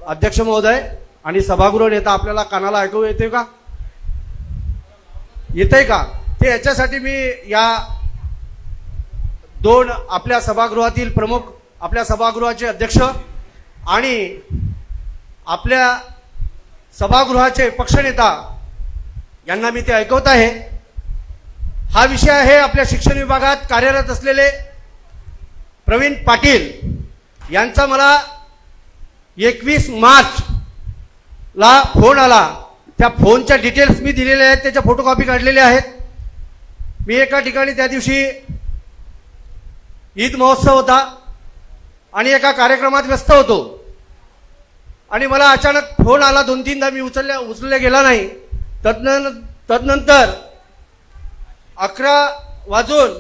अध्यक्ष महोदय आणि सभागृह नेता आपल्याला कानाला ऐकू येते का? येतंय का? ते याच्यासाठी मी या दोन आपल्या सभागृहातील प्रमुख, आपल्या सभागृहाचे अध्यक्ष आणि आपल्या सभागृहाचे पक्षनेता यांना मी ते ऐकवत आहे. हा विषय आहे आपल्या शिक्षण विभागात कार्यरत असलेले प्रवीण पाटील यांचा. मला 21 मार्च ला फोन आला. त्या फोनच्या डिटेल्स मी दिलेले आहेत, त्याच्या फोटोकॉपी काढलेले आहेत. मी एका ठिकाणी त्या दिवशी ईद महोत्सव होता आणि एका कार्यक्रमात व्यस्त होतो आणि मला अचानक फोन आला. 2-3दा मी उचलल्या गेला नाही. तदनंतर 11 वाजून,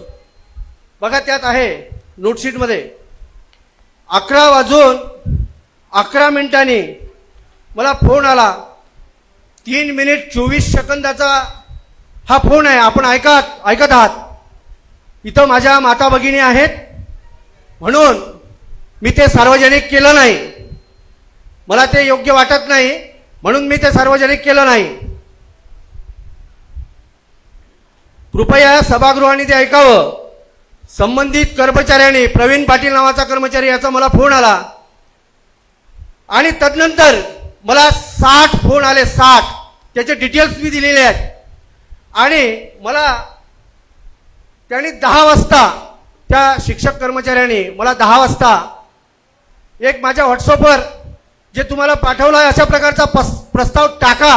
बघा त्यात आहे नोटशीटमध्ये, 11 वाजून 11 मिनिटांनी मला फोन आला. 3 मिनिट 24 सेकंदाचा हा फोन आहे. आपण ऐकत आहात. इथं माझ्या माता भगिनी आहेत म्हणून मी ते सार्वजनिक केलं नाही. मला ते योग्य वाटत नाही म्हणून मी ते सार्वजनिक केलं नाही. कृपया सभागृहाने ते ऐकावं. संबंधित कर्मचाऱ्याने, प्रवीण पाटील नावाचा कर्मचारी, याचा मला फोन आला आणि तदनंतर मला 60 फोन आले. 60 त्याचे डिटेल्स मी दिलेले आहेत. आणि मला त्यांनी 10 वाजता, त्या शिक्षक कर्मचाऱ्यांनी मला 10 वाजता एक माझ्या व्हॉट्सअपवर जे तुम्हाला पाठवलं आहे अशा प्रकारचा प्रस्ताव टाका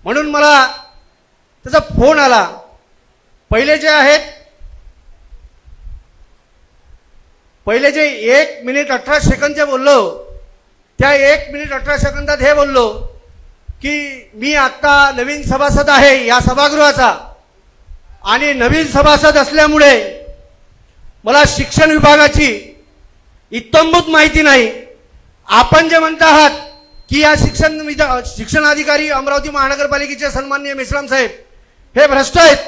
म्हणून मला त्याचा फोन आला. पहिले जे 1 मिनिट 18 सेकंद जे बोललो, त्या 1 मिनिट 18 सेकंदात हे बोललो की मी आता नवीन सभासद आहे या सभागृहाचा आणि नवीन सभासद असल्यामुळे मला शिक्षण विभागाची इत्तंभूत माहिती नाही. आपण जे म्हणता आहात की या शिक्षणाधिकारी अमरावती महानगरपालिकेचे सन्माननीय मेश्राम साहेब हे भ्रष्ट आहेत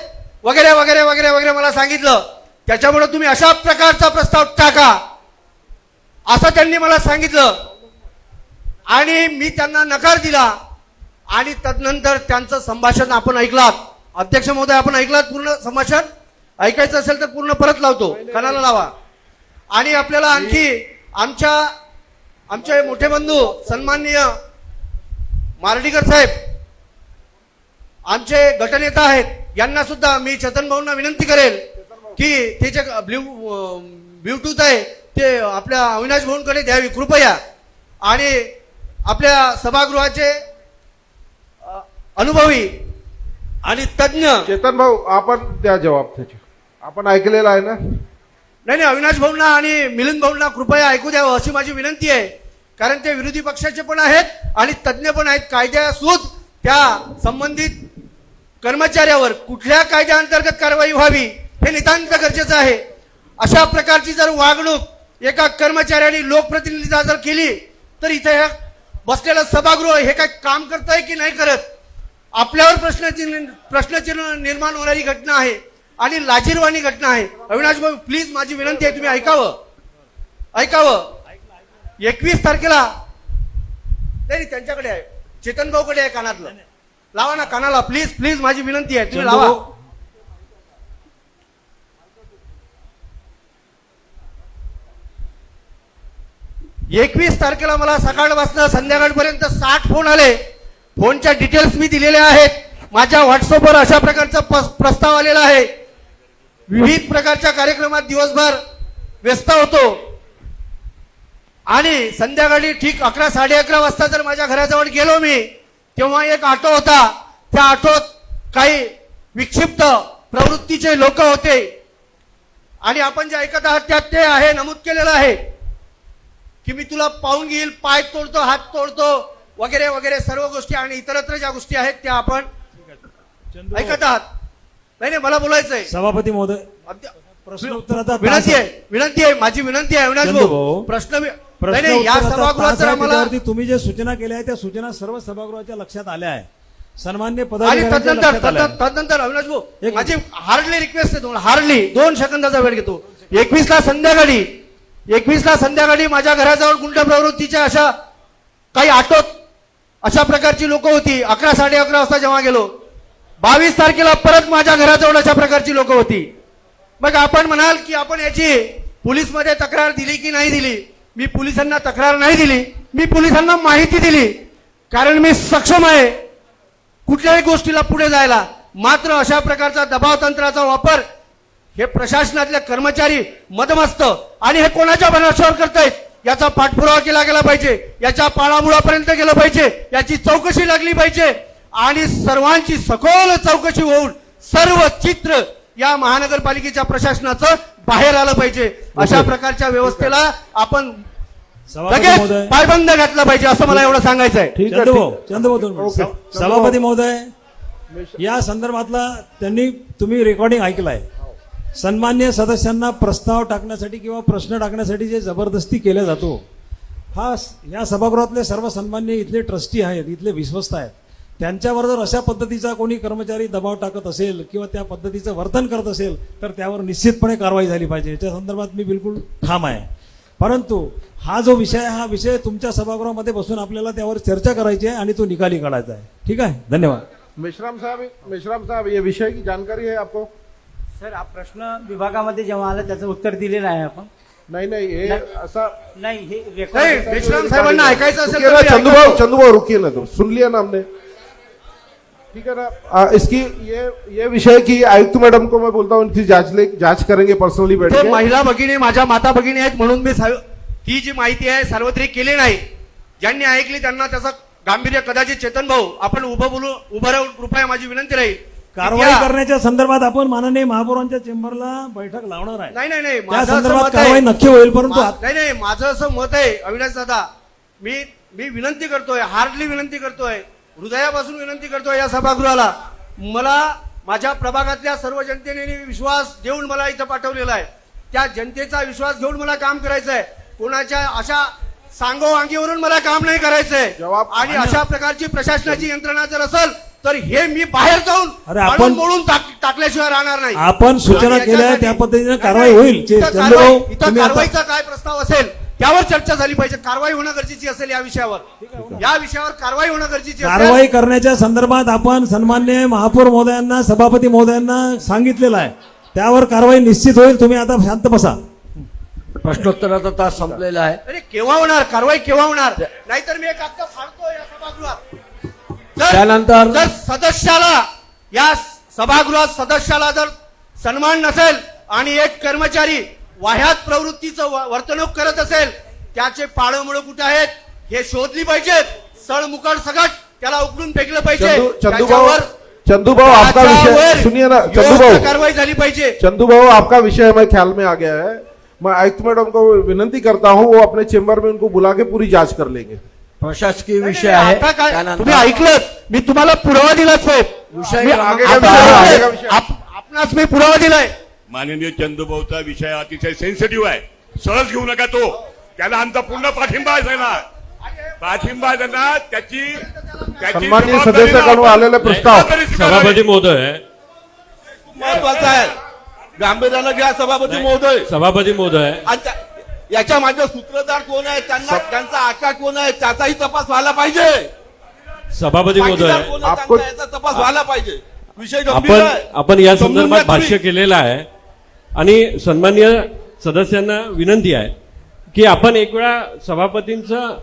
वगैरे वगैरे वगैरे वगैरे मला सांगितलं. त्याच्यामुळे तुम्ही अशा प्रकारचा प्रस्ताव टाका असं त्यांनी मला सांगितलं आणि मी त्यांना नकार दिला. आणि तदनंतर त्यांचं संभाषण आपण ऐकलात. अध्यक्ष महोदय, आपण ऐकलात पूर्ण संभाषण? ऐकायचं असेल तर पूर्ण परत लावतो, कानाला लावा. आणि आपल्याला आणखी आमचे मोठे बंधू सन्माननीय मार्डीकर साहेब, आमचे गटनेता आहेत, यांना सुद्धा मी चेतन भाऊंना विनंती करेल की ते जे ब्लूटूथ आहे ते आपल्या अविनाश भाऊंकडे द्यावी कृपया. आणि आपल्या सभागृहाचे अनुभवी आणि तज्ञ चेतन भाऊ, आपण द्या जबाब त्याचे. आपण ऐकलेला आहे ना? नाही, अविनाश भाऊंना आणि मिलिंद भाऊंना कृपया ऐकू द्यावं अशी माझी विनंती आहे. कारण ते विरोधी पक्षाचे पण आहेत आणि तज्ञ पण आहेत. कायद्यासूद त्या संबंधित कर्मचाऱ्यावर कुठल्या कायद्याअंतर्गत कारवाई व्हावी हे नितांत गरजेचं आहे. अशा प्रकारची जर वागणूक एका कर्मचाऱ्याने लोकप्रतिनिधीला जर केली तर इथे बसलेलं सभागृह हे काय काम करतंय की नाही करत, आपल्यावर प्रश्नचिन्ह निर्माण होणारी घटना आहे आणि लाजिरवाणी घटना आहे. अविनाश भाऊ, प्लीज माझी विनंती आहे, तुम्ही ऐकावं. 21 तारखेला नाही, त्यांच्याकडे आहे, चेतन भाऊकडे आहे, कानातलं लावा ना, कानाला प्लीज माझी विनंती आहे, तुम्ही लावा. 21 तारखेला मला सकाळपासून संध्याकाळपर्यंत 60 फोन आले. फोनच्या डिटेल्स मी दिलेल्या आहेत. माझ्या व्हॉट्सअपवर अशा प्रकारचा प्रस्ताव आलेला आहे. विविध प्रकारच्या कार्यक्रमात दिवसभर व्यस्त होतो आणि संध्याकाळी ठीक 11-11:30 वाजता जर माझ्या घराजवळ गेलो मी, तेव्हा एक ऑटो होता. त्या ऑटोत काही विक्षिप्त प्रवृत्तीचे लोक होते आणि आपण जे ऐकत आहात त्यात ते आहे, नमूद केलेलं आहे की मी तुला पाहून घेईल, पाय तोडतो, हात तोडतो वगैरे वगैरे सर्व गोष्टी आणि इतरत्र ज्या गोष्टी आहेत त्या आपण ऐकत आहात. नाही, मला बोलायचंय. सभापती महोदय, प्रश्न उत्तराचा विनंती आहे, माझी विनंती आहे अविनाश भाऊ. प्रश्न या सभागृहात तुम्ही जे सूचना केल्या आहेत त्या सूचना सर्व सभागृहाच्या लक्षात आल्या आहे. सन्मान्य आणि तदनंतर अविनाश भाऊ, माझी हार्डली रिक्वेस्ट आहे तुम्हाला, हार्डली 2 सेकंदाचा वेळ घेतो. 21 ला संध्याकाळी माझ्या घराजवळ गुंड प्रवृत्तीच्या अशा काही आटोत अशा प्रकारची लोक होती. 11 11:30 वाजता जेव्हा गेलो, 22 तारखेला परत माझ्या घराजवळ अशा प्रकारची लोक होती. मग आपण म्हणाल की आपण याची पोलीसमध्ये तक्रार दिली की नाही दिली. मी पोलिसांना तक्रार नाही दिली, मी पोलिसांना माहिती दिली, कारण मी सक्षम आहे कुठल्याही गोष्टीला पुढे जायला. मात्र अशा प्रकारचा दबाव तंत्राचा वापर हे प्रशासनातले कर्मचारी मदमस्त आणि हे कोणाच्या भरोश्यावर करतायत याचा पाठपुरावा केला गेला पाहिजे, याच्या पाळामुळापर्यंत गेलं पाहिजे, याची चौकशी लागली पाहिजे आणि सर्वांची सखोल चौकशी होऊन सर्व चित्र या महानगरपालिकेच्या प्रशासनाचं बाहेर आलं पाहिजे. अशा प्रकारच्या व्यवस्थेला आपण सभापती लगेच महोदय, पायबंद घातला पाहिजे असं मला एवढं सांगायचं आहे. ठीक आहे, चंदूभाऊ, ठीक. चंदूभाऊ दोन मिनिट. ओके. सभापती महोदय, या संदर्भातला तुम्ही रेकॉर्डिंग ऐकलाय. सन्मान्य सदस्यांना प्रस्ताव टाकण्यासाठी किंवा प्रश्न टाकण्यासाठी जे जबरदस्ती केला जातो, या सभागृहातले सर्व सन्मान्य इथले ट्रस्टी आहेत, इथले विश्वस्त आहेत, त्यांच्यावर जर अशा पद्धतीचा कोणी कर्मचारी दबाव टाकत असेल किंवा त्या पद्धतीचं वर्तन करत असेल तर त्यावर निश्चितपणे कारवाई झाली पाहिजे. याच्या संदर्भात मी बिलकुल ठाम आहे. परंतु हा जो विषय आहे, हा विषय तुमच्या सभागृहामध्ये बसून आपल्याला त्यावर चर्चा करायची आहे आणि तो निकाली काढायचा आहे. ठीक आहे, धन्यवाद. मेश्राम साहब, ये विषय की जानकारी है आपको? सर, आप प्रश्न विभागामध्ये जेव्हा आला त्याचं उत्तर दिलेलं आहे आपण. नहीं, हे असा नाही, हे नाही, रेकॉर्ड मेश्राम साहेबांना ऐकायचं असेल रुकिए तर ना, मी ऐकतो. चंदूभाऊ रुकिए ना, तो सुन लिया ना हमने. ठीक है ना. इसकी ये विषय की आयुक्त मैडम को मैं बोलता हूँ, इनकी जांच करेंगे पर्सनली बैठ ते के. महिला भगिनी माझ्या माता भगिनी आहेत म्हणून मी ही जी माहिती आहे सार्वत्रिक केली नाही. ज्यांनी ऐकली त्यांना त्याचं गांभीर्य कदाचित चेतन भाऊ आपण उभं राहून कृपया माझी विनंती राहील. कारवाई करण्याच्या संदर्भात आपण माननीय महापौरांच्या चेंबरला बैठक लावणार आहे. नाही त्या माझं असं संदर्भात मत आहे. कारवाई नक्की होईल. परंतु नाही माझं असं मत आहे अविनाश दादा, मी विनंती करतोय, हार्डली विनंती करतोय, हृदयापासून विनंती करतोय या सभागृहाला. मला माझ्या प्रभागातल्या सर्व जनतेने विश्वास देऊन मला इथं पाठवलेला आहे. त्या जनतेचा विश्वास घेऊन मला काम करायचं आहे. कोणाच्या अशा सांगोवांगीवरून मला काम नाही करायचंय. आणि अशा प्रकारची प्रशासनाची यंत्रणा जर असेल तर हे मी बाहेर जाऊन आपण मोडून टाकल्याशिवाय राहणार नाही. आपण सूचना केल्या त्या पद्धतीने कारवाई होईल. चंद्रभाऊ, इथं कारवाईचा काय प्रस्ताव असेल त्यावर चर्चा झाली पाहिजे. कारवाई होणं गरजेची असेल या विषयावर कारवाई होणं गरजेची असेल. कारवाई करण्याच्या संदर्भात आपण सन्मान्य महापौर महोदयांना, सभापती महोदयांना सांगितलेलं आहे. त्यावर कारवाई निश्चित होईल. तुम्ही आता शांत बसा. प्रश्नोत्तराचा तास संपलेला आहे. अरे केव्हा होणार कारवाई, केव्हा होणार? नाहीतर मी एक कागद फाडतो या सभागृहात. त्यानंतर जर सदस्याला या सभागृहात सदस्याला जर सन्मान नसेल आणि एक कर्मचारी वाह्यात प्रवृत्तीचं वर्तणूक करत असेल, त्याचे पाळमुळं कुठे आहेत हे शोधली पाहिजेत. सळमुकड सगट त्याला उकळून फेकलं पाहिजे. चंदूभाऊ आपका विषय सुनिए ना. चंदूभाऊ, कारवाई झाली पाहिजे. चंदूभाऊ आपका विषय हमें ख्याल में आ गया है. मैं आयुक्त मैडम को विनंती करता हूँ, वो अपने चेंबर में उनको बुला के पूरी जांच कर लेंगे. प्रशासकीय विषय आहे. आता काय त्यानंतर तुम्ही ऐकलं, मी तुम्हाला पुरावा दिला साहेब. विषय मी आगे आता का विषय, ऐकलंय. आगे का विषय. आपणास मी पुरावा दिलाय. माननीय चंदूभाऊचा विषय अतिशय सेन्सिटिव्ह आहे. सहज घेऊ नका तो. त्याला आमचा पूर्ण पाठिंबा आहे ना. पाठिंबा आहे ना. त्याची सन्माननीय सदस्याकडून आलेला प्रस्ताव. सभापती महोदय, महत्वाचं आहे. गांभीर्यानं घ्या सभापती महोदय. सभापती महोदय, याच्या मागे सूत्रधार कोण आहे, त्यांचा आकार कोण आहे त्याचाही तपास व्हायला पाहिजे. सभापती महोदय, भागीदार कोण आहे, त्यांचा याचा तपास व्हायला पाहिजे. विषय गंभीर आपण आहे. आपण या समजून संदर्भात घ्या तुम्ही. भाष्य केलेलं आहे आणि सन्माननीय सदस्यांना विनंती आहे की आपण एक वेळा सभापतींचं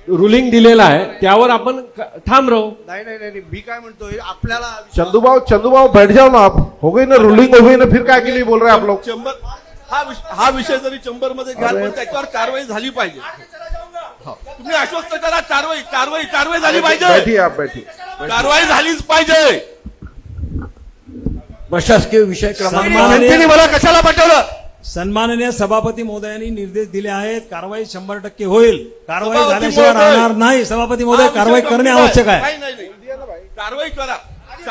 रुलिंग दिलेलं आहे त्यावर आपण ठाम राहू. नाही मी काय म्हणतोय आपल्याला चंदूभाऊ बैठ जाओ ना आप. हो गई ना, रूलिंग हो गई ना, फिर काय के लिए बोल रहे हैं आप लोग? चेंबर हा विषय जरी चेंबर मध्ये घ्याल पण त्याच्यावर कारवाई झाली पाहिजे. तुम्ही आश्वस्त करा. कारवाई झाली पाहिजे. बैठिए आप, बैठिए. कारवाई झालीच पाहिजे. प्रशासकीय विषय क्रमांक जनतेने मला कशाला पाठवलं? सन्माननीय सभापती महोदयांनी निर्देश दिले आहेत. कारवाई 100% होईल. कारवाई सभापती झाल्याशिवाय महोदय, राहणार नाही. सभापती हा महोदय, विषय कारवाई करणे गंभीर आवश्यक आहे. नाही. कारवाई करा.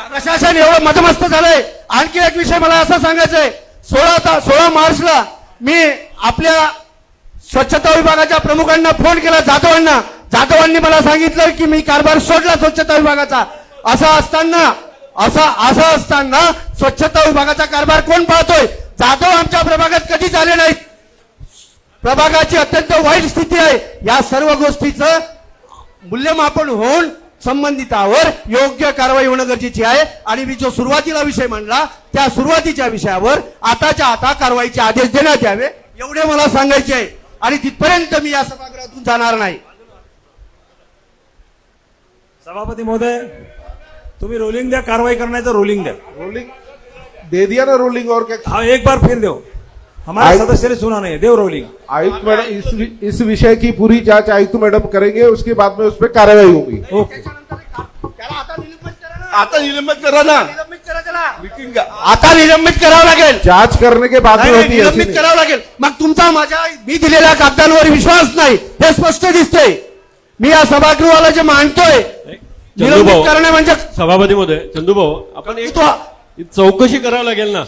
प्रशासन एवढं मदमस्त झालंय. आणखी एक विषय मला असं सांगायचंय. 16 मार्चला मी आपल्या स्वच्छता विभागाच्या प्रमुखांना फोन केला, जाधवांनी मला सांगितलं की मी कारभार सोडला स्वच्छता विभागाचा. असं असताना स्वच्छता विभागाचा कारभार कोण पाहतोय? जाधव आमच्या प्रभागात कधीच आले नाहीत. प्रभागाची अत्यंत वाईट स्थिती आहे. या सर्व गोष्टीचं मूल्यमापन होऊन संबंधितावर योग्य कारवाई होणं गरजेची आहे. आणि मी जो सुरुवातीला विषय मांडला त्या सुरुवातीच्या विषयावर आताच्या आता कारवाईचे आदेश देण्यात यावे एवढे मला सांगायचे आहे. आणि तिथपर्यंत मी या सभागृहातून जाणार नाही. सभापती महोदय, तुम्ही रोलिंग द्या, कारवाई करण्याचं रोलिंग द्या. रोलिंग दे दिया ना रोलिंग, और क्या? हाँ, एक बार फिर दो. हमारे सदस्य ने सुना नहीं, देव रोलिंग. आयुक्त मैडम इस विषय की पूरी जांच आयुक्त मैडम करेंगे, उसके बाद में उस पर कार्रवाई होगी. ओके. त्याला आता निलंबित करा ना. आता निलंबित करा ना. निलंबित करा त्याला. मीटिंग आता निलंबित करावं लागेल. जांच करने के बाद में नाही, होती है. ऐसी निलंबित नहीं. करावं लागेल. मग तुमचा माझ्या मी दिलेल्या कागदांवर विश्वास नाही हे स्पष्ट दिसतंय. मी या सभागृहाला जे मांडतोय निलंबित करणे म्हणजे सभापती महोदय, चंदूभाऊ, आपण एक तो चौकशी करावी लागेल ना.